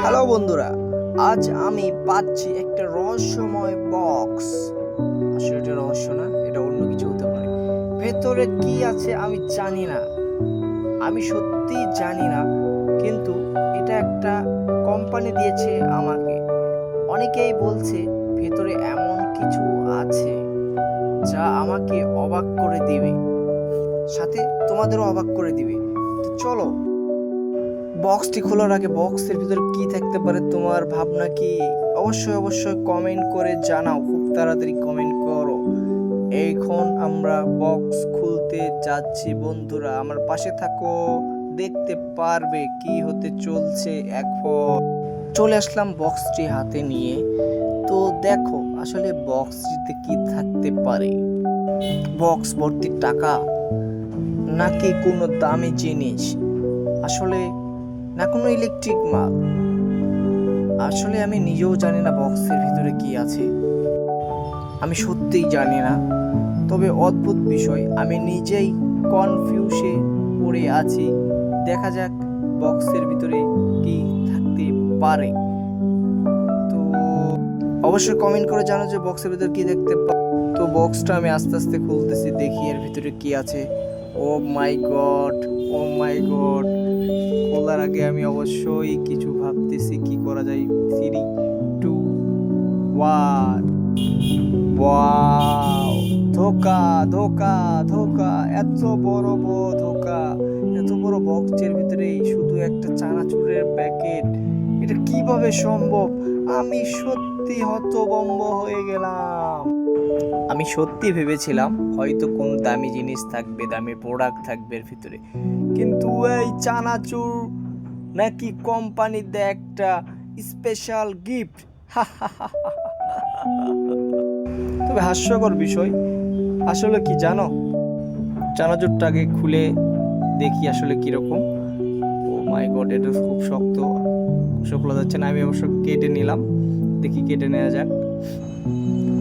Hello বন্ধুরা, আজ আমি পাচ্ছি একটা রহস্যময় বক্স। আসলে এটা রহস্য না, এটা অন্য কিছু হতে পারে। ভেতরে কি আছে আমি জানি না, আমি সত্যি জানি না, কিন্তু এটা একটা কোম্পানি দিয়েছে আমাকে। অনেকেই বলছে ভেতরে এমন কিছু আছে যা আমাকে অবাক করে দিবে, সাথে তোমাদেরও অবাক করে দিবে। তো চলো, বক্সটি খোলার আগে বক্সের ভিতরে কি থাকতে পারে তোমার ভাবনা কি? অবশ্যই অবশ্যই কমেন্ট করে জানাও, খুব তাড়াতাড়ি কমেন্ট করো। এখন আমরা বক্স খুলতে যাচ্ছি বন্ধুরা, আমার পাশে থাকো, দেখতে পারবে কি হতে চলছে। এখন চলে আসলাম বক্সটি হাতে নিয়ে। তো দেখো আসলে বক্সটিতে কি থাকতে পারে। বক্স ভর্তি টাকা, নাকি কোনো দামি জিনিস, আসলে না কোনো ইলেকট্রিক মাল। আসলে আমি নিজেও জানি না বক্সের ভিতরে কি আছে, আমি সত্যিই জানি না। তবে অদ্ভুত বিষয়, আমি নিজেই কনফিউশে পড়ে আছি। দেখা যাক বক্সের ভিতরে কি থাকতে পারে। তো অবশ্যই কমেন্ট করে জানো যে বক্সের ভিতরে কি দেখতে পাও। তো বক্সটা আমি আস্তে আস্তে খুলতেছি, দেখি এর ভিতরে কি আছে। ও মাই গড, ও মাই গড। খোলার আগে আমি অবশ্যই কিছু ভাবতেছি কি করা যায়। 3, 2, 1। ওয়াও, ধোকা ধোকা ধোকা, এত বড় বড় ধোকা। এত বড় বক্সের ভিতরে শুধু একটা চানাচুরের প্যাকেট, এটা কিভাবে সম্ভব? আমি সত্যি হতভম্ব হয়ে গেলাম। আমি সত্যি ভেবেছিলাম হয়তো কোনো দামি জিনিস থাকবে, দামি প্রোডাক্ট থাকবে এর ভিতরে, কিন্তু এই চানাচুর নাকি কোম্পানির দেয় একটা স্পেশাল গিফট। তবে হাস্যকর বিষয় আসলে কি জানো, চানাচুরটাকে খুলে দেখি আসলে কিরকম। ও মাই গড, এটা খুব শক্ত, খোলা যাচ্ছে না। আমি অবশ্য কেটে নিলাম, দেখি কেটে নেওয়া যাক।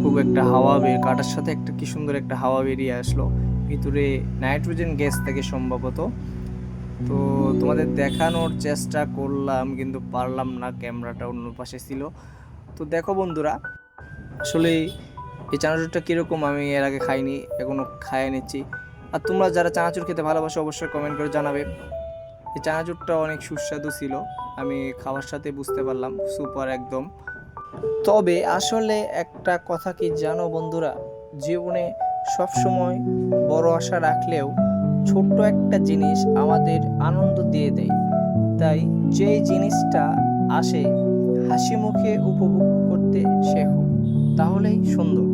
খুব একটা হাওয়া কাটার সাথে একটা কি সুন্দর একটা হাওয়া বেরিয়ে আসলো। ভিতরে নাইট্রোজেন গ্যাস থেকে সম্ভবত। তো তোমাদের দেখানোর চেষ্টা করলাম কিন্তু পারলাম না, ক্যামেরাটা অন্য পাশে ছিল। তো দেখো বন্ধুরা, আসলে এই চানাচুরটা কীরকম আমি এর আগে খাইনি, এখনও খাইয়ে নিচ্ছি। আর তোমরা যারা চানাচুর খেতে ভালোবাসো অবশ্যই কমেন্ট করে জানাবে। এই চানাচুরটা অনেক সুস্বাদু ছিল, আমি খাওয়ার সাথে বুঝতে পারলাম, সুপার একদম। তবে আসলে একটা কথা কি জানো বন্ধুরা, জীবনে সবসময় বড় আশা রাখলেও ছোট্ট একটা জিনিস আমাদের আনন্দ দিয়ে দেয়। তাই যেই জিনিসটা আসে হাসি মুখে উপভোগ করতে শেখো, তাহলেই সুন্দর।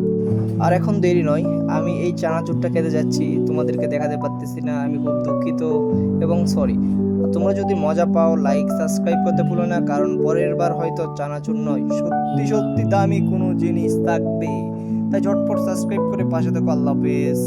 আর এখন দেরি নয়, আমি এই চানাচুরটা খেতে যাচ্ছি, তোমাদেরকে দেখাতে পারতেছি না, আমি খুব দুঃখিত এবং সরি। তোমরা যদি মজা পাও লাইক সাবস্ক্রাইব করতে ভুলো না, কারণ পরের বার হয়তো চানাচুর নয়, সত্যি সত্যি দামি কোনো জিনিস থাকবে। তাই ঝটপট সাবস্ক্রাইব করে পাশে থাকো। আল্লাহ হাফেজ।